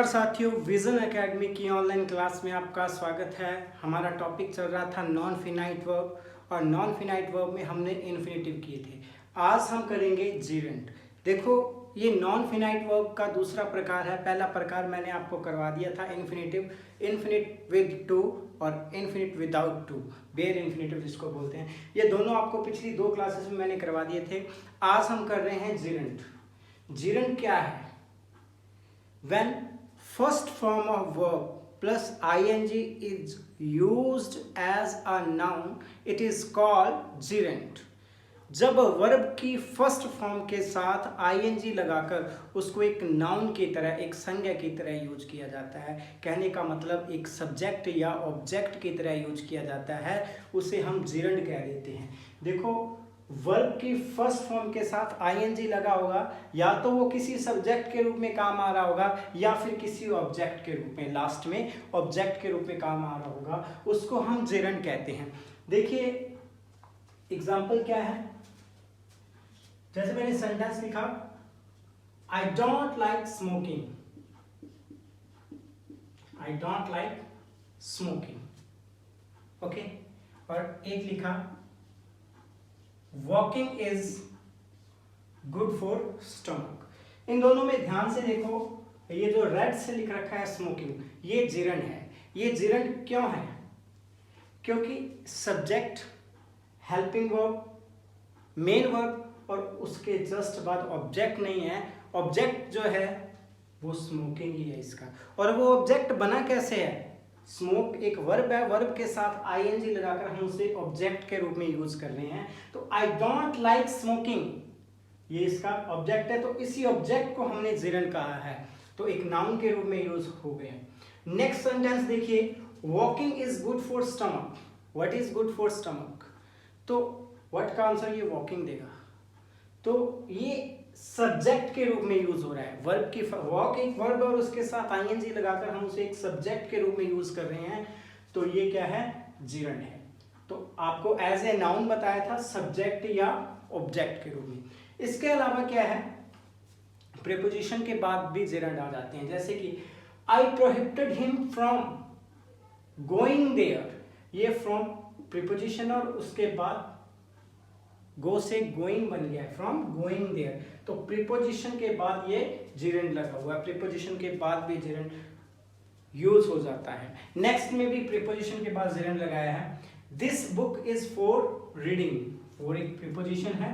साथियों, vision academy की online class में आपका स्वागत है। हमारा टॉपिक चल रहा था नॉन फिनाइट वर्ब और नॉन फिनाइट वर्ब में हमने इन्फिनेटिव किए थे। आज हम करेंगे जीरेंड। देखो, ये नॉन फिनाइट वर्ब का दूसरा प्रकार है। पहला प्रकार मैंने आपको करवा दिया था इन्फिनेटिव, इन्फिनिट विद टू और infinite without to, bare infinitive जिसको बोलते हैं। ये दोनों आपको पिछली 2 क्लासेस में मैंने करवा दिए थे। आज हम कर रहे हैं जीरेंड। जीरेंड क्या है? When first form of verb plus ing is used as a noun, it is called gerund. जब वर्ब की फर्स्ट फॉर्म के साथ ing लगाकर उसको एक नाउन की तरह, एक संज्ञा की तरह यूज किया जाता है, कहने का मतलब एक सब्जेक्ट या ऑब्जेक्ट की तरह यूज किया जाता है, उसे हम gerund कह देते हैं। देखो, वर्ब की फर्स्ट फॉर्म के साथ ing लगा होगा, या तो वो किसी सब्जेक्ट के रूप में काम आ रहा होगा या फिर किसी ऑब्जेक्ट के रूप में, लास्ट में ऑब्जेक्ट के रूप में काम आ रहा होगा, उसको हम जेरंड कहते हैं। देखिए एग्जांपल क्या है। जैसे मैंने सेंटेंस लिखा, I don't like smoking, I don't like smoking, okay. और एक लिखा, walking is good for stomach. इन दोनों में ध्यान से देखो, ये जो रेड से लिख रखा है स्मोकिंग, ये जीरेंड है। ये जीरेंड क्यों है? क्योंकि subject, helping verb, main verb और उसके जस्ट बाद ऑब्जेक्ट नहीं है। ऑब्जेक्ट जो है वो स्मोकिंग ही है इसका। और वो ऑब्जेक्ट बना कैसे है? स्मोक एक वर्ब है, वर्ब के साथ ing लगाकर हम उसे ऑब्जेक्ट के रूप में यूज कर रहे हैं। तो आई डोंट लाइक स्मोकिंग, ये इसका ऑब्जेक्ट है, तो इसी ऑब्जेक्ट को हमने जीरेंड कहा है, तो एक नाउन के रूप में यूज हो गए। नेक्स्ट सेंटेंस देखिए, walking is good for stomach. What is good for stomach? तो व्हाट का आंसर ये वॉकिंग देगा। तो ये सब्जेक्ट के रूप में यूज हो रहा है। वर्ब की वॉक एक वर्ब और उसके साथ ing लगाकर हम उसे एक सब्जेक्ट के रूप में यूज कर रहे हैं, तो ये क्या है? जीरेंड है। तो आपको एज ए नाउन बताया था, सब्जेक्ट या ऑब्जेक्ट के रूप में। इसके अलावा क्या है, प्रीपोजिशन के बाद भी जीरेंड आ जाते हैं। जैसे कि I prohibited him from going there, ये फ्रॉम प्रीपोजिशन और उसके बाद गो से गोइंग बन गया है, फ्रॉम गोइंग देयर। तो प्रीपोजिशन के बाद ये जीरेंड लगा हुआ है, प्रीपोजिशन के बाद भी जीरेंड यूज हो जाता है। नेक्स्ट में भी प्रीपोजिशन के बाद जीरेंड लगाया है। This book is for reading, for एक प्रीपोजिशन है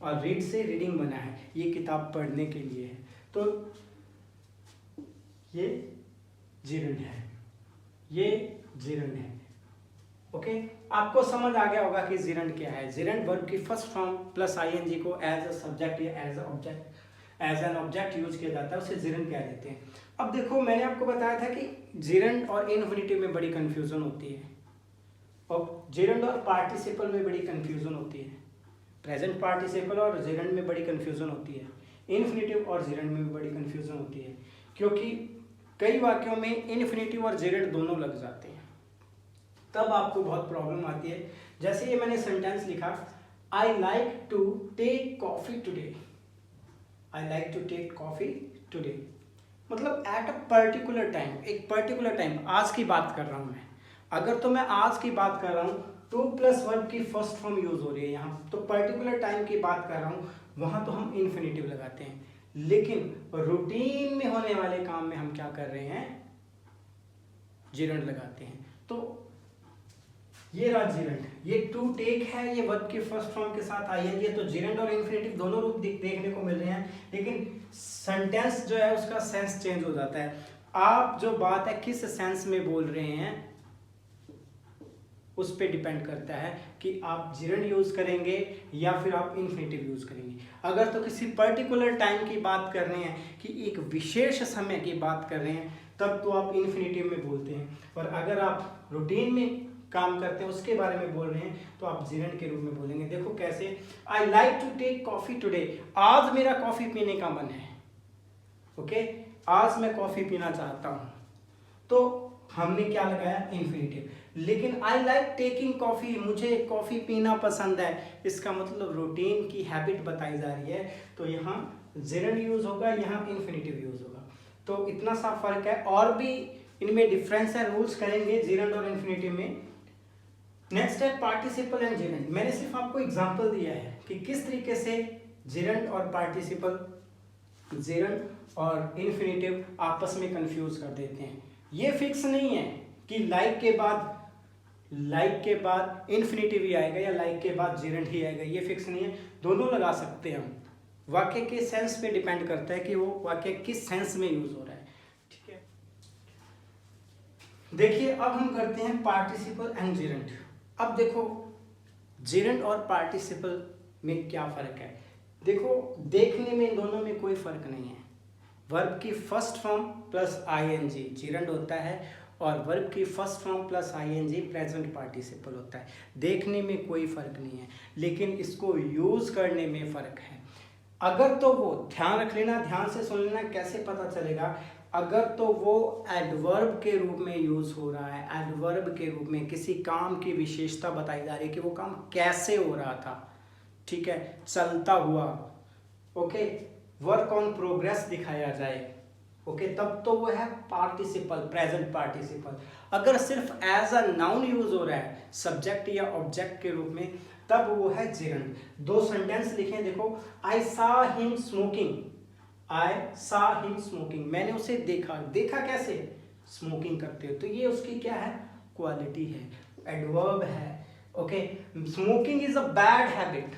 और रीड से रीडिंग बना है, ये किताब पढ़ने के लिए है, तो ये जीरेंड है, ये जीरेंड है। ओके, आपको समझ आ गया होगा कि जीरेंड क्या है। जीरेंड वर्ब की फर्स्ट फॉर्म प्लस ing को एज अ सब्जेक्ट या as object, as an object use किया जाता है, उसे जीरेंड कह देते हैं। अब देखो, मैंने आपको बताया था कि जीरेंड और इन्फिनिटिव में बड़ी कंफ्यूजन होती है, और जीरेंड और पार्टिसिपल में बड़ी कंफ्यूजन होती है। प्रेजेंट पार्टिसिपल और जीरेंड में बड़ी कंफ्यूजन होती है, इन्फिनिटिव और जीरेंड में भी बड़ी कंफ्यूजन होती है, क्योंकि कई वाक्यों में इन्फिनिटिव और जीरेंड दोनों लग जाते हैं, तब आपको बहुत प्रॉब्लम आती है। जैसे ये मैंने सेंटेंस लिखा, I like to take coffee today, I like to take coffee today, मतलब एट अ पर्टिकुलर टाइम, एक पर्टिकुलर टाइम, आज की बात कर रहा हूँ मैं। अगर तो मैं आज की बात कर रहा हूँ, टू प्लस वर्ब की फर्स्ट फॉर्म यूज हो रही है यहाँ, तो पर्टिकुलर टाइम की बात कर रहा हूँ, वहाँ तो हम इन्फिनिटिव लगाते हैं। लेकिन रूटीन में होने वाले काम में हम क्या कर रहे हैं? जीरेंड लगाते हैं। तो ये रहा जीरेंड, ये टू टेक है, ये वर्ब की फर्स्ट फॉर्म के साथ ing है, तो जीरेंड और इन्फिनिटिव दोनों रूप देखने को मिल रहे हैं, लेकिन सेंटेंस जो है उसका सेंस चेंज हो जाता है। आप जो बात है किस सेंस में बोल रहे हैं उस पर डिपेंड करता है कि आप जीरेंड यूज करेंगे या फिर आप इन्फिनिटिव यूज करेंगे। अगर तो किसी पर्टिकुलर टाइम की बात कर रहे हैं, कि एक विशेष समय की बात कर रहे हैं, तब तो आप इन्फिनिटिव में बोलते हैं, और अगर आप रूटीन में काम करते हैं उसके बारे में बोल रहे हैं, तो आप जीरेंड के रूप में बोलेंगे। देखो कैसे, I like to take coffee today, आज मेरा कॉफी पीने का मन है, ओके, आज मैं कॉफी पीना चाहता हूं, तो हमने क्या लगाया? इन्फिनिटिव। लेकिन आई लाइक टेकिंग कॉफी, मुझे कॉफी पीना पसंद है, इसका मतलब रूटीन की हैबिट बताई जा रही है, तो यहाँ जीरेंड यूज होगा, यहाँ इन्फिनिटिव यूज होगा। तो इतना सा फर्क है, और भी इनमें डिफरेंस है, रूल्स करेंगे जिरंड और इन्फिनेटिव में। नेक्स्ट है पार्टिसिपल एंड जिरंड। मैंने सिर्फ आपको एग्जांपल दिया है कि किस तरीके से जिरंड और पार्टिसिपल, जिरंड और इन्फिनेटिव आपस में कंफ्यूज कर देते हैं। ये फिक्स नहीं है कि लाइक के बाद इन्फिनेटिव ही आएगा या लाइक के बाद जिरंड ही आएगा, ये फिक्स नहीं है, दोनों लगा सकते हैं हम। वाक्य के सेंस पे डिपेंड करता है कि वो वाक्य किस सेंस में यूज हो रहा है। ठीक है, देखिए अब हम करते हैं पार्टिसिपल एंड जिरंड। अब देखो जिरंड और पार्टिसिपल में क्या फर्क है। देखो देखने में इन दोनों में कोई फर्क नहीं है। वर्ब की first form plus ING gerund होता है और वर्ब की first form plus ING present participle होता है। देखने में कोई फर्क नहीं है, लेकिन इसको यूज करने में फर्क है। अगर तो वो ध्यान रख लेना, ध्यान से सुन लेना, कैसे पता चलेगा। अगर तो वो एडवर्ब के रूप में यूज हो रहा है, एडवर्ब के रूप में किसी काम की विशेषता बताई जा रही है कि वो काम कैसे हो रहा था, ठीक है, चलता हुआ, ओके, वर्क ऑन प्रोग्रेस दिखाया जाए, ओके, तब तो वो है पार्टिसिपल, प्रेजेंट पार्टिसिपल। अगर सिर्फ एज अ नाउन यूज हो रहा है सब्जेक्ट या ऑब्जेक्ट के रूप में, तब वो है जिरंड। दो सेंटेंस लिखे, देखो, आई सा हिम स्मोकिंग, आई सा हिम स्मोकिंग, मैंने उसे देखा, देखा कैसे, स्मोकिंग करते हो, तो ये उसकी क्या है, क्वालिटी है, एडवर्ब है, okay. Smoking is a bad habit,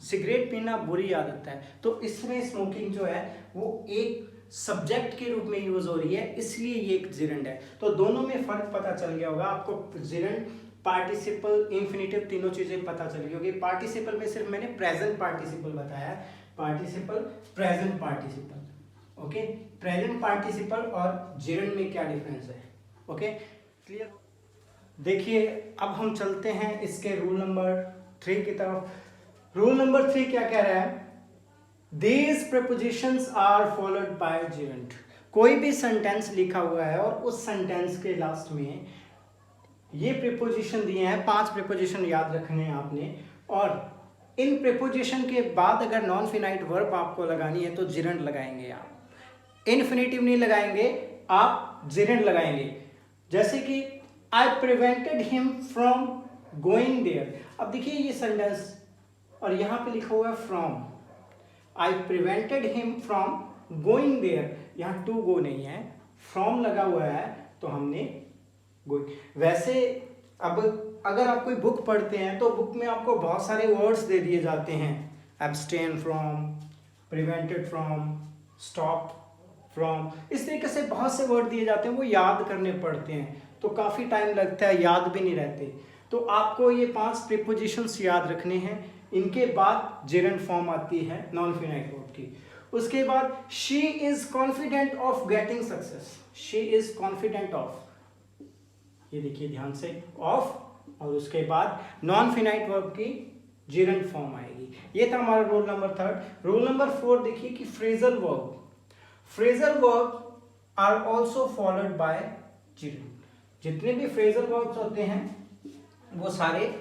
cigarette पीना बुरी आदत है, तो इसमें स्मोकिंग जो है वो एक सब्जेक्ट के रूप में यूज हो रही है, इसलिए ये एक जिरंड है। तो दोनों में फर्क पता चल गया होगा आपको, जिरंड, पार्टिसिपल, इन्फिनेटिव, तीनों चीजें पता चल गई होगी। पार्टिसिपल में सिर्फ मैंने प्रेजेंट पार्टिसिपल बताया है, participle, present participle, okay. Present participle और जिरंड में क्या डिफरेंस है, ओके, क्लियर। देखिए अब हम चलते हैं इसके रूल नंबर 3 की तरफ। रूल नंबर 3 क्या कह रहा है, These prepositions are followed by gerund। कोई भी सेंटेंस लिखा हुआ है और उस सेंटेंस के लास्ट में ये प्रीपोजिशन दिए हैं, 5 प्रीपोजिशन याद रखने हैं आपने, और इन प्रीपोजिशन के बाद अगर नॉन फिनाइट वर्ब आपको लगानी है तो जिरंड लगाएंगे आप, इन्फिनेटिव नहीं लगाएंगे, आप जिरंड लगाएंगे। जैसे कि I prevented him from going there. अब देखिए ये सेंटेंस और यहाँ पे लिखा हुआ है from, I prevented him from going there, यहाँ टू गो नहीं है, फ्रॉम लगा हुआ है तो हमने गोइंग। वैसे अब अगर आप कोई बुक पढ़ते हैं तो बुक में आपको बहुत सारे वर्ड्स दे दिए जाते हैं, abstain from, prevented from, stop from, इस तरीके से बहुत से वर्ड दिए जाते हैं, वो याद करने पड़ते हैं, तो काफ़ी टाइम लगता है, याद भी नहीं रहते। तो आपको ये 5 प्रीपोजिशंस याद रखने हैं, इनके बाद जिरंड फॉर्म आती है नॉन फिनाइट वर्ब की। उसके बाद she is confident of getting success, she is confident of, ये देखिए ध्यान से, ऑफ, और उसके बाद नॉन फिनाइट वर्ब की जिरंड फॉर्म आएगी। ये था हमारा रूल नंबर 3। रूल नंबर 4 देखिए कि phrasal verb, phrasal verb are also followed by gerund. जितने भी फ्रेजल वर्ब्स होते हैं वो सारे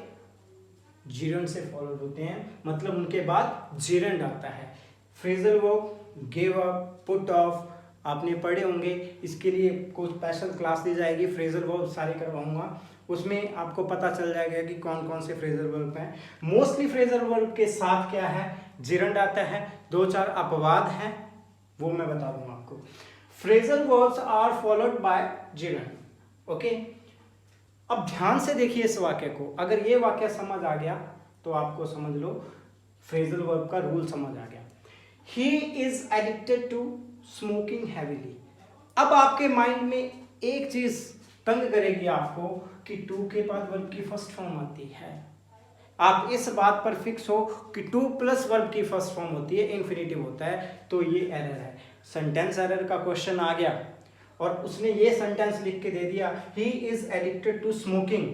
जिरंड से फॉलोड होते हैं, मतलब उनके बाद जिरंड आता है। Phrasal verb, give up, put off, आपने पढ़े होंगे, इसके लिए कोई स्पेशल क्लास दी जाएगी, फ्रेजल वर्ब सारे करवाऊंगा, उसमें आपको पता चल जाएगा कि कौन कौन से फ्रेजल वर्ब हैं। मोस्टली फ्रेजल वर्ब के साथ क्या है, जिरंड आता है, 2-4 अपवाद हैं, वो मैं बता दूंगा आपको। Phrasal verbs are followed by gerund, okay. अब ध्यान से देखिए इस वाक्य को, अगर ये वाक्य समझ आ गया तो आपको समझ लो फ्रेजल वर्ब का रूल समझ आ गया। He is addicted to smoking heavily. अब आपके माइंड में एक चीज तंग करेगी आपको कि टू के बाद वर्ब की फर्स्ट फॉर्म आती है, आप इस बात पर फिक्स हो कि टू प्लस वर्ब की फर्स्ट फॉर्म होती है, इन्फिनेटिव होता है, तो ये एरर है, सेंटेंस एरर का क्वेश्चन आ गया और उसने ये सेंटेंस लिख के दे दिया he is addicted to smoking,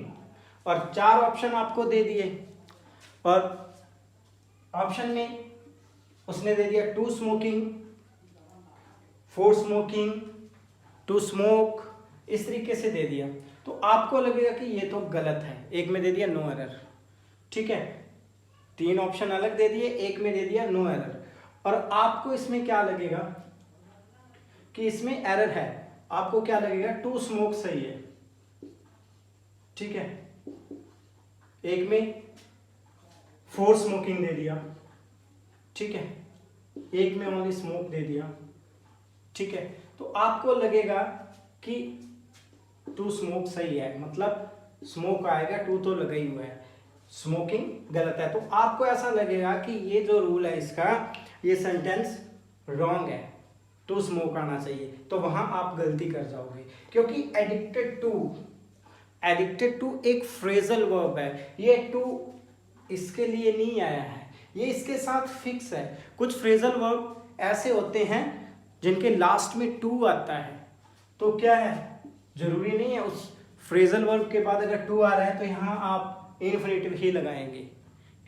और 4 ऑप्शन आपको दे दिए, और ऑप्शन में उसने दे दिया to smoking, for smoking, to smoke, इस तरीके से दे दिया, तो आपको लगेगा कि ये तो गलत है। एक में दे दिया नो एरर, ठीक है, 3 ऑप्शन अलग दे दिए, एक में दे दिया नो एरर, और आपको इसमें क्या लगेगा कि इसमें एरर है, आपको क्या लगेगा, टू स्मोक सही है, ठीक है। एक में 4 स्मोकिंग दे दिया, ठीक है, एक में ओनली स्मोक दे दिया, ठीक है। तो आपको लगेगा कि 2 स्मोक सही है, मतलब स्मोक आएगा, 2 तो लगा ही हुआ है, स्मोकिंग गलत है। तो आपको ऐसा लगेगा कि ये जो रूल है इसका, ये सेंटेंस रॉन्ग है, 2 स्मोक आना चाहिए, तो वहां आप गलती कर जाओगे, क्योंकि एडिक्टेड टू एक फ्रेजल वर्ब है, ये टू इसके लिए नहीं आया है, ये इसके साथ फिक्स है। कुछ फ्रेजल वर्ब ऐसे होते हैं जिनके लास्ट में टू आता है, तो क्या है, जरूरी नहीं है उस फ्रेजल वर्ब के बाद अगर टू आ रहा है तो यहाँ आप इन्फिनेटिव ही लगाएंगे,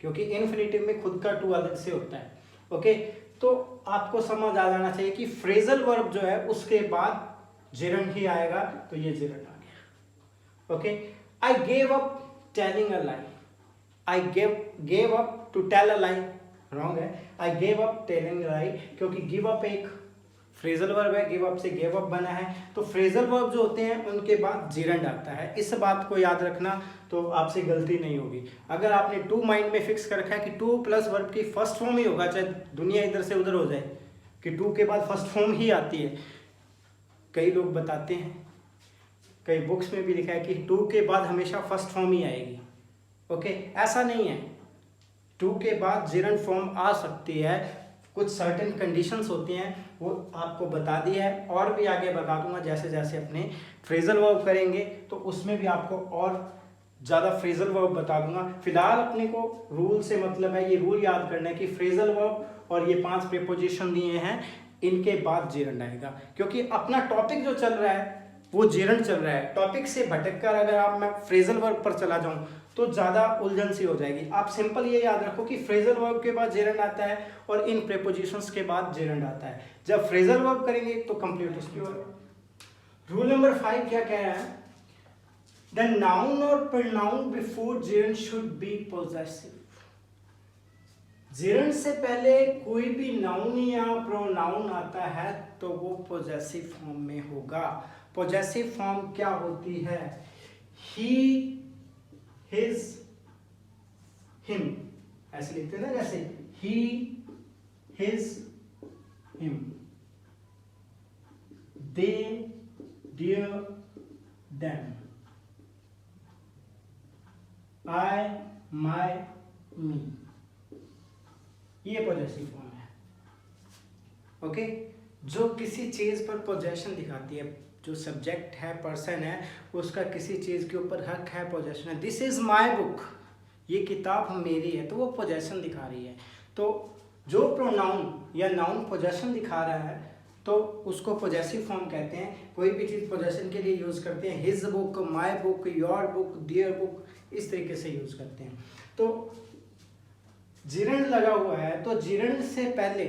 क्योंकि इन्फिनेटिव में खुद का टू अलग से होता है। ओके, तो आपको समझ आ जाना चाहिए कि फ्रेजल वर्ब जो है उसके बाद जिरंड ही आएगा, तो ये जिरंड आ गया। Okay, I gave up telling a lie, I gave up to tell a lie wrong है, I gave up telling a lie, क्योंकि गिव अप एक फ्रेजल वर्ब है, गिव अप से गेव अप बना है, तो फ्रेजल वर्ब जो होते हैं उनके बाद जिरंड आता है। इस बात को याद रखना, तो आपसे गलती नहीं होगी। अगर आपने टू माइंड में फिक्स कर रखा है कि टू प्लस वर्ब की फर्स्ट फॉर्म ही होगा, चाहे दुनिया इधर से उधर हो जाए, कि टू के बाद फर्स्ट फॉर्म ही आती है। कई लोग बताते हैं, कई बुक्स में भी लिखा है कि टू के बाद हमेशा फर्स्ट फॉर्म ही आएगी। ओके, ऐसा नहीं है, टू के बाद जिरंड फॉर्म आ सकती है, कुछ सर्टेन कंडीशंस होती हैं, वो आपको बता दिया है, और भी आगे बता दूंगा जैसे जैसे अपने फ्रेजल वर्ब करेंगे तो उसमें भी आपको और ज़्यादा फ्रेजल वर्ब बता दूंगा। फिलहाल अपने को रूल से मतलब है, ये रूल याद करना है कि फ्रेजल वर्ब और ये 5 प्रीपोजिशन दिए हैं, इनके बाद जिरंड आएगा, क्योंकि अपना टॉपिक जो चल रहा है वो जिरंड चल रहा है। टॉपिक से भटक कर अगर आप मैं फ्रेजल वर्ब पर चला जाऊं तो ज़्यादा उलझन सी हो जाएगी। आप सिंपल ये याद रखो कि फ्रेजल वर्ब के बाद जिरंड आता है और इन प्रीपोजिशंस के बाद जिरंड आता है। जब फ्रेजल वर्ब करेंगे तो कंप्लीट उसकी रूल नंबर 5 क्या कह रहा है, द नाउन और pronoun before gerund should be possessive. Gerund से पहले कोई भी नाउन या प्रोनाउन आता है तो वो पॉजेसिव फॉर्म में होगा। पॉजेसिव फॉर्म क्या होती है, ही, हिज, हिम, ऐसे लिखते हैं ना, जैसे he, his, him, they, their, them, I, my, me, ये पॉजेसिव फॉर्म है। ओके, जो किसी चीज पर पोजेशन दिखाती है, जो सब्जेक्ट है, पर्सन है, उसका किसी चीज के ऊपर हक है, पोजेशन है। दिस इज माई बुक, ये किताब मेरी है, तो वो पोजेशन दिखा रही है। तो जो प्रोनाउन या नाउन पोजेशन दिखा रहा है तो उसको पोजेसिव फॉर्म कहते हैं। कोई भी चीज पोजेशन के लिए यूज करते हैं, his book, my book, your book, their book, इस तरीके से यूज करते हैं। तो जिरंड लगा हुआ है, तो जिरंड से पहले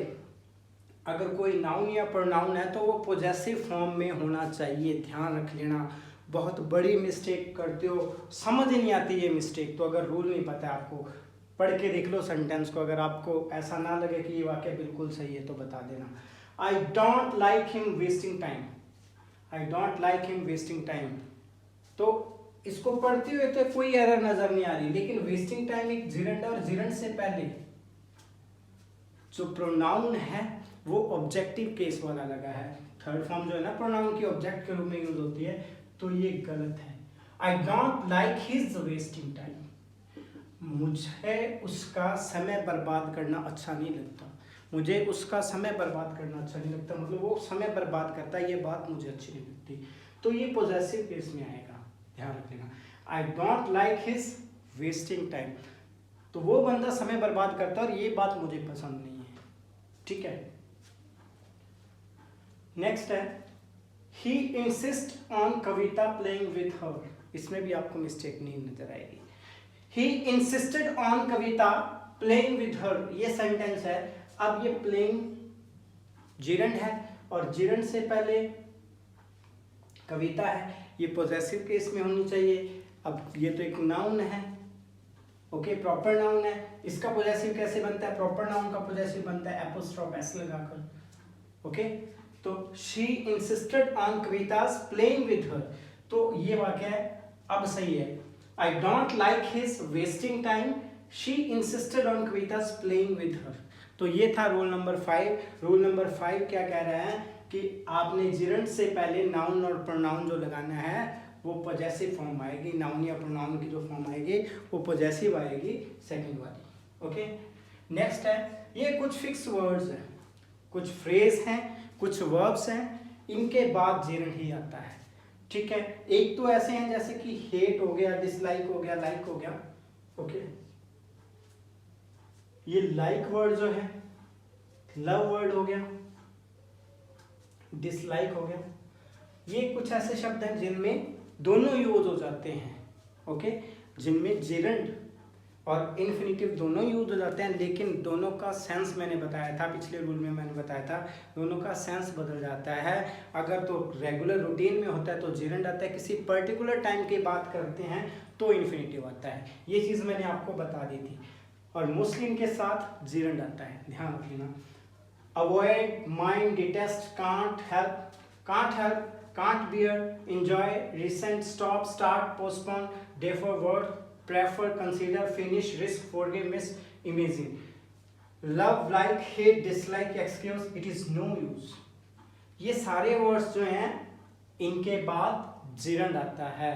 अगर कोई नाउन या प्रोनाउन है तो वो पॉजेसिव फॉर्म में होना चाहिए, ध्यान रख लेना। बहुत बड़ी मिस्टेक करते हो, समझ ही नहीं आती ये मिस्टेक, तो अगर रूल नहीं पता है आपको, पढ़ के देख लो सेंटेंस को, अगर आपको ऐसा ना लगे कि ये वाक्य बिल्कुल सही है तो बता देना। आई don't like him wasting time, I don't like him wasting time, तो इसको पढ़ते हुए तो कोई एरर नजर नहीं आ रही, लेकिन वेस्टिंग टाइम एक जिरंड, और जिरंड से पहले जो प्रोनाउन है वो ऑब्जेक्टिव केस वाला लगा है। थर्ड फॉर्म जो है ना प्रोनाउन की, ऑब्जेक्ट के रूप में यूज होती है, तो ये गलत है। आई don't like his wasting time, मुझे उसका समय बर्बाद करना अच्छा नहीं लगता, मुझे उसका समय बर्बाद करना अच्छा नहीं लगता, मतलब वो समय बर्बाद करता है, ये बात मुझे अच्छी नहीं लगती, तो ये पॉजेसिव केस में आएगा, ध्यान रख लेना। आई don't like his wasting time, तो वो बंदा समय बर्बाद करता है और ये बात मुझे पसंद नहीं है, ठीक है। नेक्स्ट है, he insist on Kavita playing with her, इसमें भी आपको मिस्टेक नहीं नजर आएगी। He insisted on Kavita playing with her, ये सेंटेंस है। अब ये प्लेइंग जिरंड है और जिरंड से पहले कविता है, ये पॉजेसिव केस में होनी चाहिए। अब ये तो एक नाउन है, ओके, प्रॉपर नाउन है, इसका पॉजेसिव कैसे बनता है, प्रॉपर नाउन का पॉजेसिव बनता है एपोस्ट्रोफ एस लगाकर, ओके। तो she insisted on Kavita's playing with her, तो ये वाक्य है अब सही है। आई don't like his wasting time, she insisted on Kavita's playing with her. तो ये था रूल नंबर 5। रूल नंबर 5 क्या कह रहा है कि आपने जिरंड से पहले नाउन और प्रोनाउन जो लगाना है वो पॉजेसिव फॉर्म आएगी, नाउन या प्रोनाउन की जो फॉर्म आएगी वो पॉजेसिव आएगी सेकंड वाली। ओके, नेक्स्ट है, ये कुछ फिक्स वर्ड्स हैं, कुछ फ्रेज हैं, कुछ वर्ब्स हैं, इनके बाद जिरंड ही आता है। ठीक है, एक तो ऐसे हैं जैसे कि हेट हो गया, डिसलाइक हो गया, लाइक हो गया। ओके, ये लाइक वर्ड जो है, लव वर्ड हो गया, डिसलाइक हो गया, ये कुछ ऐसे शब्द हैं जिनमें दोनों यूज हो जाते हैं। ओके, जिनमें जिरंड और इन्फिनिटिव दोनों यूज हो जाते हैं, लेकिन दोनों का सेंस मैंने बताया था, पिछले रूल में मैंने बताया था, दोनों का सेंस बदल जाता है। अगर तो रेगुलर रूटीन में होता है तो जिरंड आता है, किसी पर्टिकुलर टाइम की बात करते हैं तो इन्फिनिटिव आता है। ये चीज़ मैंने आपको बता दी थी, और मोस्टली इनके साथ जिरंड आता है, ध्यान रख लेना। Avoid, mind, detest, can't help, can't beer, enjoy, recent, stop, start, postpone, defer, word, prefer, consider, finish, risk, forgive, miss, imagine, love, like, hate, dislike, excuse, it is no use। ये सारे words जो हैं इनके बाद gerund आता है।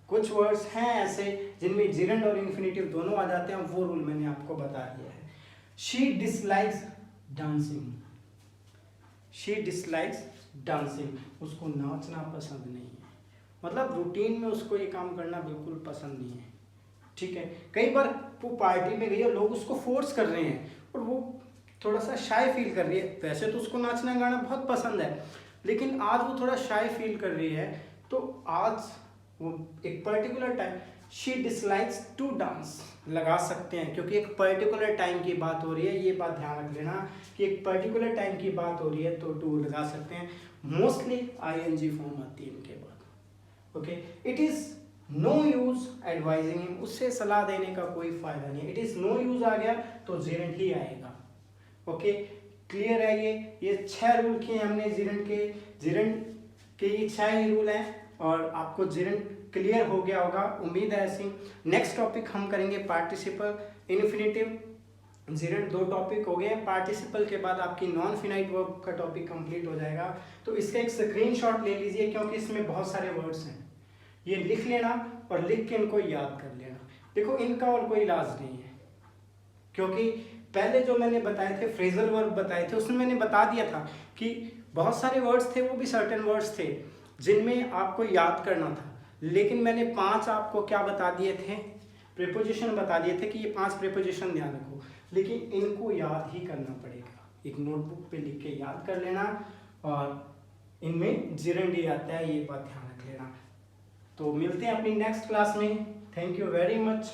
कुछ words हैं ऐसे जिनमें जिरंड और इन्फिनिटिव दोनों आ जाते हैं, वो रूल मैंने आपको बता दिया है। She dislikes dancing, she dislikes dancing, उसको नाचना पसंद नहीं है, मतलब रूटीन में उसको ये काम करना बिल्कुल पसंद नहीं है। ठीक है, कई बार वो पार्टी में गई और लोग उसको फोर्स कर रहे हैं और वो थोड़ा सा शाय फील कर रही है, वैसे तो उसको नाचना गाना बहुत पसंद है, लेकिन आज वो थोड़ा शाय फील कर रही है, तो आज वो एक particular time, she dislikes to dance लगा सकते हैं, क्योंकि एक पर्टिकुलर टाइम की बात हो रही है, ये बात ध्यान रख लेना कि एक पर्टिकुलर टाइम की बात हो रही है तो टू लगा सकते हैं। मोस्टली आईएनजी फॉर्म आती है इनके बाद। Okay, it is no use advising him, उससे सलाह देने का कोई फायदा नहीं है। इट इज नो यूज आ गया तो जिरंड ही आएगा। ओके, क्लियर है? ये 6 रूल किए हमने जिरंड के ये 6 ही रूल हैं, और आपको जिरंड क्लियर हो गया होगा, उम्मीद है ऐसी। नेक्स्ट टॉपिक हम करेंगे पार्टिसिपल, इन्फिनिटिव, जिरंड 2 टॉपिक हो गए। पार्टिसिपल के बाद आपकी नॉन फिनाइट वर्ब का टॉपिक कंप्लीट हो जाएगा। तो इसका एक स्क्रीनशॉट ले लीजिए, क्योंकि इसमें बहुत सारे वर्ड्स हैं, ये लिख लेना और लिख के इनको याद कर लेना। देखो, इनका और कोई इलाज नहीं है, क्योंकि पहले जो मैंने बताए थे फ्रेजल वर्ब बताए थे, उसमें मैंने बता दिया था कि बहुत सारे वर्ड्स थे, वो भी सर्टेन वर्ड्स थे जिनमें आपको याद करना था, लेकिन मैंने 5 आपको क्या बता दिए थे, प्रीपोजिशन बता दिए थे कि ये 5 प्रीपोजिशन ध्यान रखो, लेकिन इनको याद ही करना पड़ेगा। एक नोटबुक पे लिख के याद कर लेना, और इनमें जिरंड ही आता है, ये बात ध्यान रख लेना। तो मिलते हैं अपनी नेक्स्ट क्लास में। Thank you very much.